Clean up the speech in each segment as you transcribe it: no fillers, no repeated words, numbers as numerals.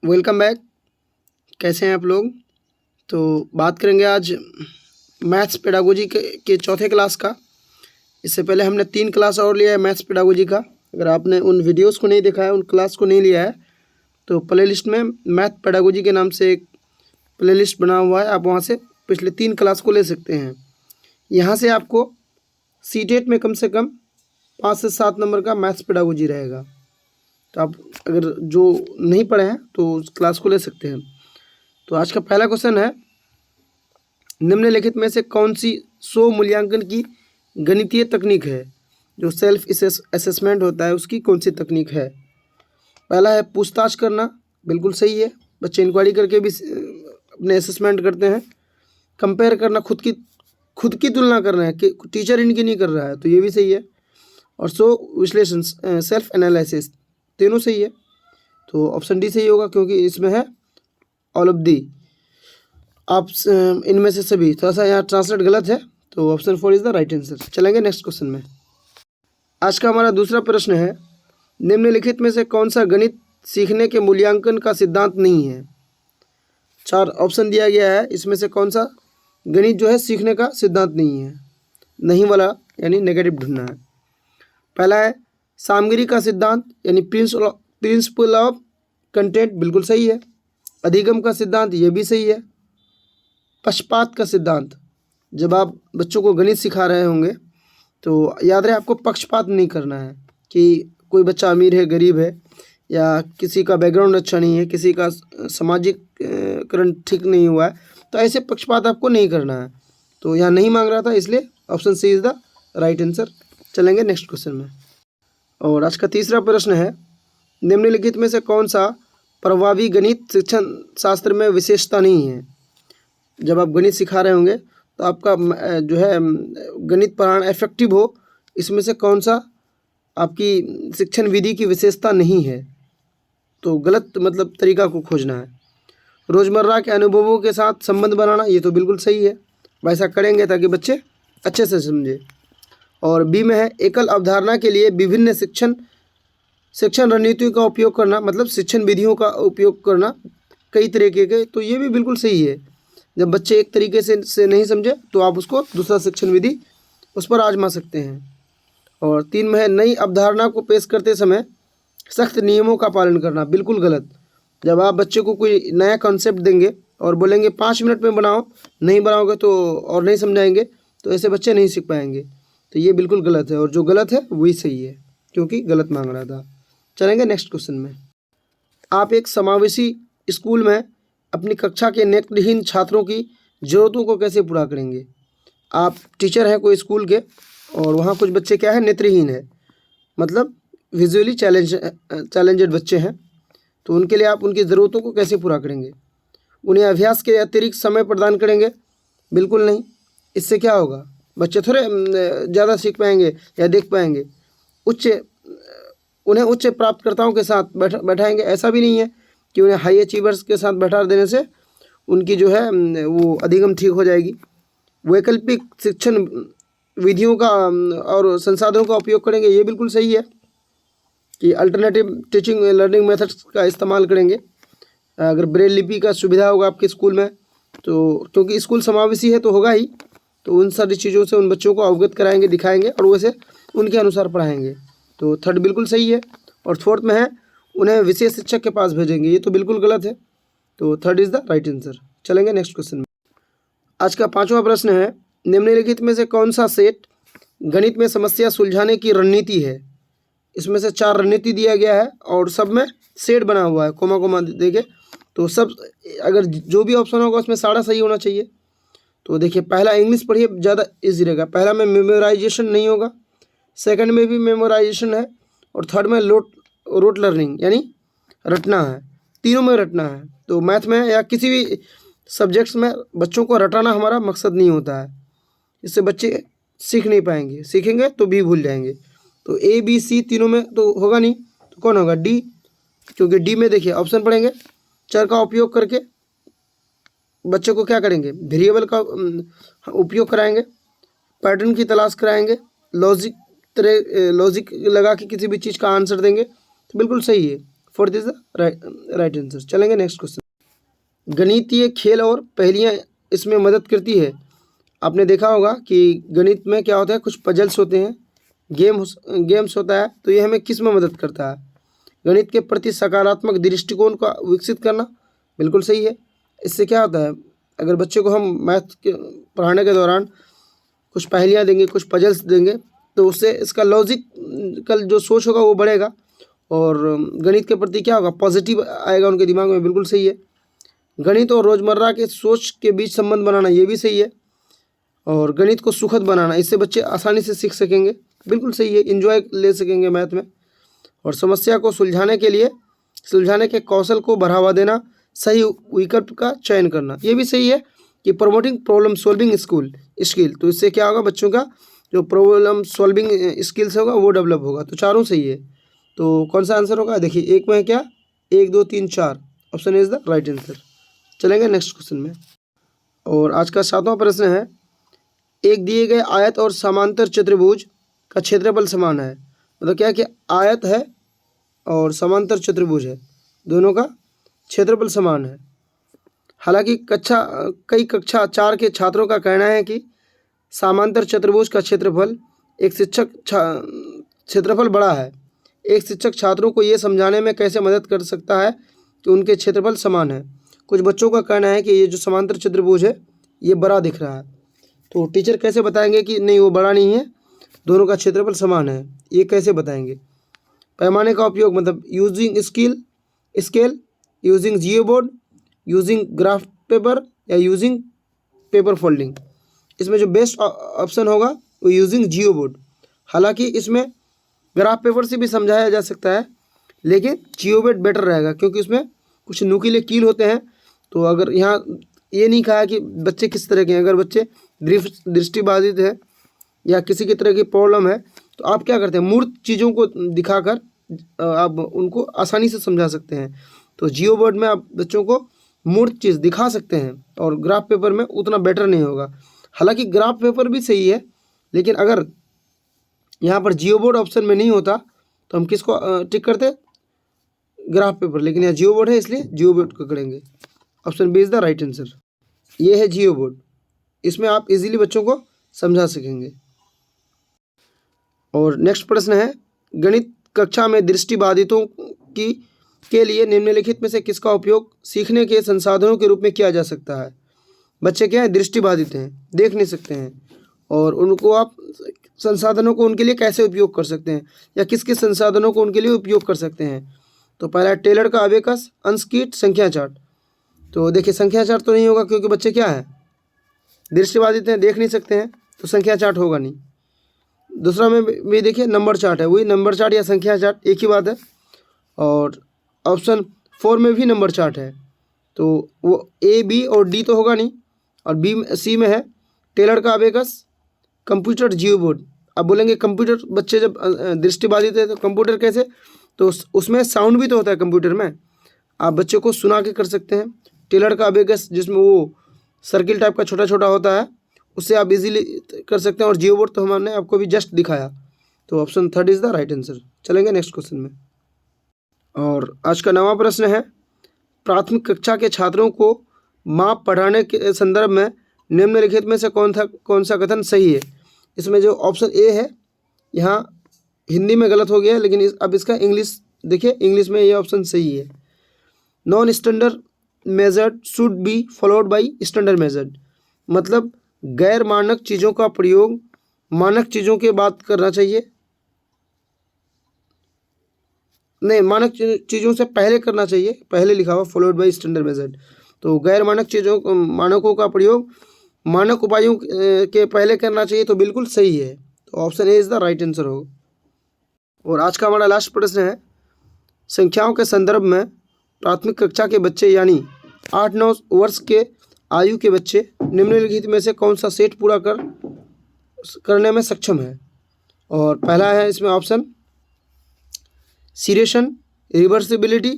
Welcome back. कैसे हैं आप लोग? तो बात करेंगे आज मैथ्स पेडागोजी के चौथे क्लास का। इससे पहले हमने 3 क्लास और लिया है मैथ्स पेडागोजी का। अगर आपने उन वीडियोस को नहीं देखा है, उन क्लास को नहीं लिया है, तो प्लेलिस्ट में मैथ पेडागोजी के नाम से एक प्लेलिस्ट बना हुआ है, आप वहाँ से पिछले 3 क्लास को ले सकते हैं। यहाँ से आपको सीटेट में कम से कम 5 से 7 नंबर का मैथ्स पेडागोजी रहेगा। तो आप अगर जो नहीं पढ़े हैं तो उस क्लास को ले सकते हैं। तो आज का पहला क्वेश्चन है, निम्नलिखित में से कौन सी स्व मूल्यांकन की गणितीय तकनीक है? जो सेल्फ असेसमेंट होता है उसकी कौन सी तकनीक है? पहला है पूछताछ करना, बिल्कुल सही है। बच्चे इंक्वायरी करके भी अपने असेसमेंट करते हैं। कंपेयर करना, खुद की तुलना कर रहे हैं कि टीचर इनकी नहीं कर रहा है, तो ये भी सही है। और विश्लेषण, सेल्फ एनालिसिस, तीनों सही है। तो ऑप्शन डी सही होगा, क्योंकि इसमें है ऑल ऑफ दी। आप इनमें से सभी, थोड़ा सा यहाँ ट्रांसलेट गलत है, तो option 4 is the right answer. चलेंगे नेक्स्ट क्वेश्चन में। आज का हमारा दूसरा प्रश्न है, निम्नलिखित में से कौन सा गणित सीखने के मूल्यांकन का सिद्धांत नहीं है? 4 ऑप्शन दिया गया है, इसमें से कौन सा गणित जो है सीखने का सिद्धांत नहीं है? नहीं वाला यानी नेगेटिव ढूंढना है। पहला है सामग्री का सिद्धांत यानी प्रिंसिपल ऑफ कंटेंट, बिल्कुल सही है। अधिगम का सिद्धांत, ये भी सही है। पक्षपात का सिद्धांत, जब आप बच्चों को गणित सिखा रहे होंगे तो याद रहे आपको पक्षपात नहीं करना है कि कोई बच्चा अमीर है, गरीब है, या किसी का बैकग्राउंड अच्छा नहीं है, किसी का सामाजिक करण ठीक नहीं हुआ है, तो ऐसे पक्षपात आपको नहीं करना है। तो यहाँ नहीं मांग रहा था, इसलिए option C is the right answer. चलेंगे नेक्स्ट क्वेश्चन में। और आज का तीसरा प्रश्न है, निम्नलिखित में से कौन सा प्रभावी गणित शिक्षण शास्त्र में विशेषता नहीं है? जब आप गणित सिखा रहे होंगे तो आपका जो है गणित पढ़ाना इफेक्टिव हो, इसमें से कौन सा आपकी शिक्षण विधि की विशेषता नहीं है? तो गलत मतलब तरीका को खोजना है। रोज़मर्रा के अनुभवों के साथ संबंध बनाना, ये तो बिल्कुल सही है, वैसा करेंगे ताकि बच्चे अच्छे से समझे। और बी में है एकल अवधारणा के लिए विभिन्न शिक्षण रणनीतियों का उपयोग करना, मतलब शिक्षण विधियों का उपयोग करना कई तरीके के, तो ये भी बिल्कुल सही है। जब बच्चे एक तरीके से नहीं समझे तो आप उसको दूसरा शिक्षण विधि उस पर आजमा सकते हैं। और 3 में है नई अवधारणा को पेश करते समय सख्त नियमों का पालन करना, बिल्कुल गलत। जब आप बच्चे को कोई नया कॉन्सेप्ट देंगे और बोलेंगे 5 मिनट में बनाओ, नहीं बनाओगे तो और नहीं समझाएंगे, तो ऐसे बच्चे नहीं सीख पाएंगे। तो ये बिल्कुल गलत है, और जो गलत है वही सही है, क्योंकि गलत मांग रहा था। चलेंगे नेक्स्ट क्वेश्चन में। आप एक समावेशी स्कूल में अपनी कक्षा के नेत्रहीन छात्रों की ज़रूरतों को कैसे पूरा करेंगे? आप टीचर हैं कोई स्कूल के, और वहाँ कुछ बच्चे क्या है, नेत्रहीन है, मतलब विजुअली चैलेंजेड बच्चे हैं, तो उनके लिए आप उनकी ज़रूरतों को कैसे पूरा करेंगे? उन्हें अभ्यास के अतिरिक्त समय प्रदान करेंगे? बिल्कुल नहीं। इससे क्या होगा, बच्चे थोड़े ज़्यादा सीख पाएंगे या देख पाएंगे। उन्हें उच्च प्राप्तकर्ताओं के साथ बैठाएंगे, ऐसा भी नहीं है कि उन्हें हाई अचीवर्स के साथ बैठा देने से उनकी जो है वो अधिगम ठीक हो जाएगी। वैकल्पिक शिक्षण विधियों का और संसाधनों का उपयोग करेंगे, ये बिल्कुल सही है कि अल्टरनेटिव टीचिंग लर्निंग मेथड्स का इस्तेमाल करेंगे। अगर ब्रेल लिपि का सुविधा होगा आपके स्कूल में, तो क्योंकि स्कूल समावेशी है तो होगा ही, तो उन सारी चीज़ों से उन बच्चों को अवगत कराएंगे, दिखाएंगे, और वैसे उनके अनुसार पढ़ाएंगे। तो 3rd बिल्कुल सही है। और 4th में है उन्हें विशेष शिक्षक के पास भेजेंगे, ये तो बिल्कुल गलत है। तो 3rd is the right answer. चलेंगे नेक्स्ट क्वेश्चन में। आज का 5वां प्रश्न है, निम्नलिखित में से कौन सा सेट गणित में समस्या सुलझाने की रणनीति है? इसमें से 4 रणनीति दिया गया है और सब में सेट बना हुआ है, कोमा कोमा देके, तो सब अगर जो भी ऑप्शन होगा उसमें सारा सही होना चाहिए। तो देखिए, पहला इंग्लिश पढ़िए, ज़्यादा ईजी रहेगा। पहला में मेमोराइजेशन नहीं होगा, 2nd में भी मेमोराइजेशन है, और 3rd में रोट लर्निंग यानी रटना है। तीनों में रटना है। तो मैथ में या किसी भी सब्जेक्ट्स में बच्चों को रटाना हमारा मकसद नहीं होता है, इससे बच्चे सीख नहीं पाएंगे, सीखेंगे तो भी भूल जाएंगे। तो ए बी सी तीनों में तो होगा नहीं, तो कौन होगा? डी, क्योंकि डी में देखिए ऑप्शन पढ़ेंगे, चर का उपयोग करके बच्चे को क्या करेंगे, वेरिएबल का उपयोग कराएंगे, पैटर्न की तलाश कराएंगे, लॉजिक लगा के किसी भी चीज़ का आंसर देंगे, तो बिल्कुल सही है। Fourth is the right answer. चलेंगे नेक्स्ट क्वेश्चन। गणितीय खेल और पहेलियाँ इसमें मदद करती है। आपने देखा होगा कि गणित में क्या होता है, कुछ पजल्स होते हैं, गेम्स होता है, तो ये हमें किस में मदद करता है? गणित के प्रति सकारात्मक दृष्टिकोण का विकसित करना। बिल्कुल सही है। इससे क्या होता है, अगर बच्चे को हम मैथ के पढ़ाने के दौरान कुछ पहेलियाँ देंगे, कुछ पजल्स देंगे, तो उससे इसका लॉजिकल जो सोच होगा वो बढ़ेगा और गणित के प्रति क्या होगा, पॉजिटिव आएगा उनके दिमाग में। बिल्कुल सही है। गणित और रोज़मर्रा के सोच के बीच संबंध बनाना, ये भी सही है। और गणित को सुखद बनाना, इससे बच्चे आसानी से सीख सकेंगे। बिल्कुल सही है, इन्जॉय ले सकेंगे मैथ में। और समस्या को सुलझाने के कौशल को बढ़ावा देना, सही विकल्प का चयन करना, ये भी सही है कि प्रमोटिंग प्रॉब्लम सॉल्विंग स्किल, तो इससे क्या होगा, बच्चों का जो प्रॉब्लम सॉल्विंग स्किल्स होगा वो डेवलप होगा। तो चारों सही है। तो कौन सा आंसर होगा? देखिए एक में क्या, 1 2 3 4, option is the right answer. चलेंगे नेक्स्ट क्वेश्चन में। और आज का 7वां प्रश्न है, एक दिए गए आयत और समांतर चतुर्भुज का क्षेत्रफल समान है। मतलब क्या कि आयत है और समांतर चतुर्भुज है, दोनों का क्षेत्रफल समान है। हालांकि कई कक्षा 4 के छात्रों का कहना है कि समांतर चतुर्भुज का क्षेत्रफल बड़ा है। एक शिक्षक छात्रों को ये समझाने में कैसे मदद कर सकता है कि उनके क्षेत्रफल समान है? कुछ बच्चों का कहना है कि ये जो समांतर चतुर्भुज है ये बड़ा दिख रहा है, तो टीचर कैसे बताएंगे कि नहीं वो बड़ा नहीं है, दोनों का क्षेत्रफल समान है? ये कैसे बताएंगे? पैमाने का उपयोग, मतलब यूजिंग स्केल, यूजिंग जियो बोर्ड, यूजिंग ग्राफ पेपर या यूजिंग पेपर फोल्डिंग। इसमें जो बेस्ट ऑप्शन होगा वो यूजिंग जियो बोर्ड। हालांकि इसमें ग्राफ पेपर से भी समझाया जा सकता है, लेकिन जियो बोर्ड बेटर रहेगा क्योंकि उसमें कुछ नुकीले कील होते हैं। तो अगर यहाँ ये नहीं कहा कि बच्चे किस तरह के हैं, अगर बच्चे दृष्टिबाधित है या किसी की तरह की प्रॉब्लम है तो आप क्या करते हैं, मूर्त चीज़ों को दिखाकर आप उनको आसानी से समझा सकते हैं। तो जियो बोर्ड में आप बच्चों को मूर्त चीज़ दिखा सकते हैं और ग्राफ पेपर में उतना बेटर नहीं होगा। हालांकि ग्राफ पेपर भी सही है, लेकिन अगर यहाँ पर जियो बोर्ड ऑप्शन में नहीं होता तो हम किसको टिक करते, ग्राफ पेपर। लेकिन यहाँ जियो बोर्ड है इसलिए जियो बोर्ड को करेंगे। Option B is the right answer. ये है जियो बोर्ड, इसमें आप इजीली बच्चों को समझा सकेंगे। और नेक्स्ट प्रश्न है, गणित कक्षा में दृष्टिबाधितों के लिए निम्नलिखित में से किसका उपयोग सीखने के संसाधनों के रूप में किया जा सकता है? बच्चे क्या है, दृष्टिबाधित हैं, देख नहीं सकते हैं, और उनको आप संसाधनों को उनके लिए कैसे उपयोग कर सकते हैं या किस किस संसाधनों को उनके लिए उपयोग कर सकते हैं? तो पहला टेलर का अबेकस, अंश कीट, संख्या चार्ट। तो देखिए संख्या चार्ट तो नहीं होगा क्योंकि बच्चे क्या है, दृष्टिबाधित हैं, देख नहीं सकते हैं, तो संख्या चार्ट होगा नहीं। दूसरा में भी देखिए नंबर चार्ट है, वही नंबर चार्ट या संख्या चार्ट एक ही बात है। और ऑप्शन 4 में भी नंबर चार्ट है, तो वो ए बी और डी तो होगा नहीं। और बी सी में है टेलर का अबेकस, कंप्यूटर, जियो बोर्ड। अब बोलेंगे कंप्यूटर, बच्चे जब दृष्टिबाधित है तो कंप्यूटर कैसे, तो उसमें साउंड भी तो होता है कंप्यूटर में, आप बच्चों को सुना के कर सकते हैं। टेलर का अबेकस जिसमें वो सर्किल टाइप का छोटा छोटा होता है, उससे आप इजीली कर सकते हैं। और जियो बोर्ड तो हमने आपको भी जस्ट दिखाया। तो option 3 is the right answer. चलेंगे नेक्स्ट क्वेश्चन में। और आज का 9वां प्रश्न है, प्राथमिक कक्षा के छात्रों को माप पढ़ाने के संदर्भ में निम्नलिखित में से कौन सा कथन सही है? इसमें जो ऑप्शन ए है, यहाँ हिंदी में गलत हो गया है, लेकिन अब इसका इंग्लिश देखिए, इंग्लिश में ये ऑप्शन सही है। Non standard measured should be followed by standard measured, मतलब गैर मानक चीज़ों का प्रयोग मानक चीज़ों के बाद करना चाहिए, नहीं मानक चीज़ों से पहले करना चाहिए, पहले लिखा हुआ फॉलोड बाई स्टैंडर्ड मेथड। तो गैर मानकों का प्रयोग मानक उपायों के पहले करना चाहिए, तो बिल्कुल सही है। तो option A is the right answer होगा। और आज का हमारा लास्ट प्रश्न है, संख्याओं के संदर्भ में प्राथमिक कक्षा के बच्चे यानी 8-9 वर्ष के आयु के बच्चे निम्नलिखित में से कौन सा सेट पूरा करने में सक्षम है? और पहला है इसमें ऑप्शन सीरेशन, रिवर्सिबिलिटी,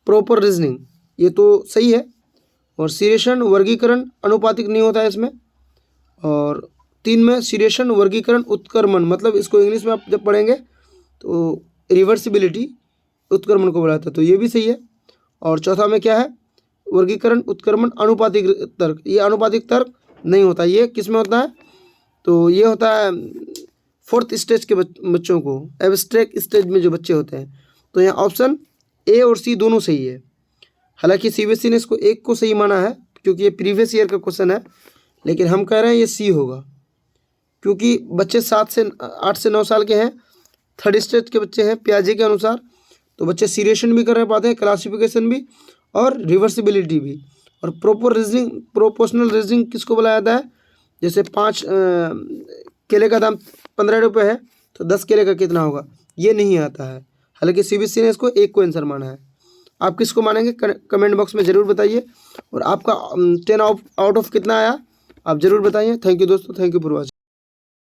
प्रॉपर रीजनिंग, ये तो सही है। और सीरेशन वर्गीकरण अनुपातिक नहीं होता है इसमें। और 3 में सीरेशन वर्गीकरण उत्क्रमण, मतलब इसको इंग्लिश में आप जब पढ़ेंगे तो रिवर्सिबिलिटी उत्क्रमण को बोला जाता है, तो ये भी सही है। और चौथा में क्या है, वर्गीकरण उत्क्रमण अनुपातिक तर्क। ये अनुपातिक तर्क नहीं होता, ये किस में होता है, तो ये होता है फोर्थ स्टेज के बच्चों को, एब्स्ट्रैक्ट स्टेज में जो बच्चे होते हैं। तो यहाँ ऑप्शन ए और सी दोनों सही है। हालांकि सीबीएसई ने इसको एक को सही माना है क्योंकि ये प्रीवियस ईयर का क्वेश्चन है, लेकिन हम कह रहे हैं ये सी होगा क्योंकि बच्चे 8 से 9 साल के हैं, थर्ड स्टेज के बच्चे हैं पियाजे के अनुसार। तो बच्चे सीरिएशन भी कर पाते हैं, क्लासिफिकेशन भी और रिवर्सिबिलिटी भी। और प्रोपोर्शनल रीजनिंग किसको बोला जाता है, जैसे 5 केले का दाम 15 रुपये है तो 10 केले का कितना होगा, ये नहीं आता है। हालांकि सीबीएसई ने इसको एक को आंसर माना है। आप किसको मानेंगे कमेंट बॉक्स में ज़रूर बताइए, और आपका 10 आउट ऑफ कितना आया आप ज़रूर बताइए। थैंक यू दोस्तों, थैंक यू फॉर वॉचिंग।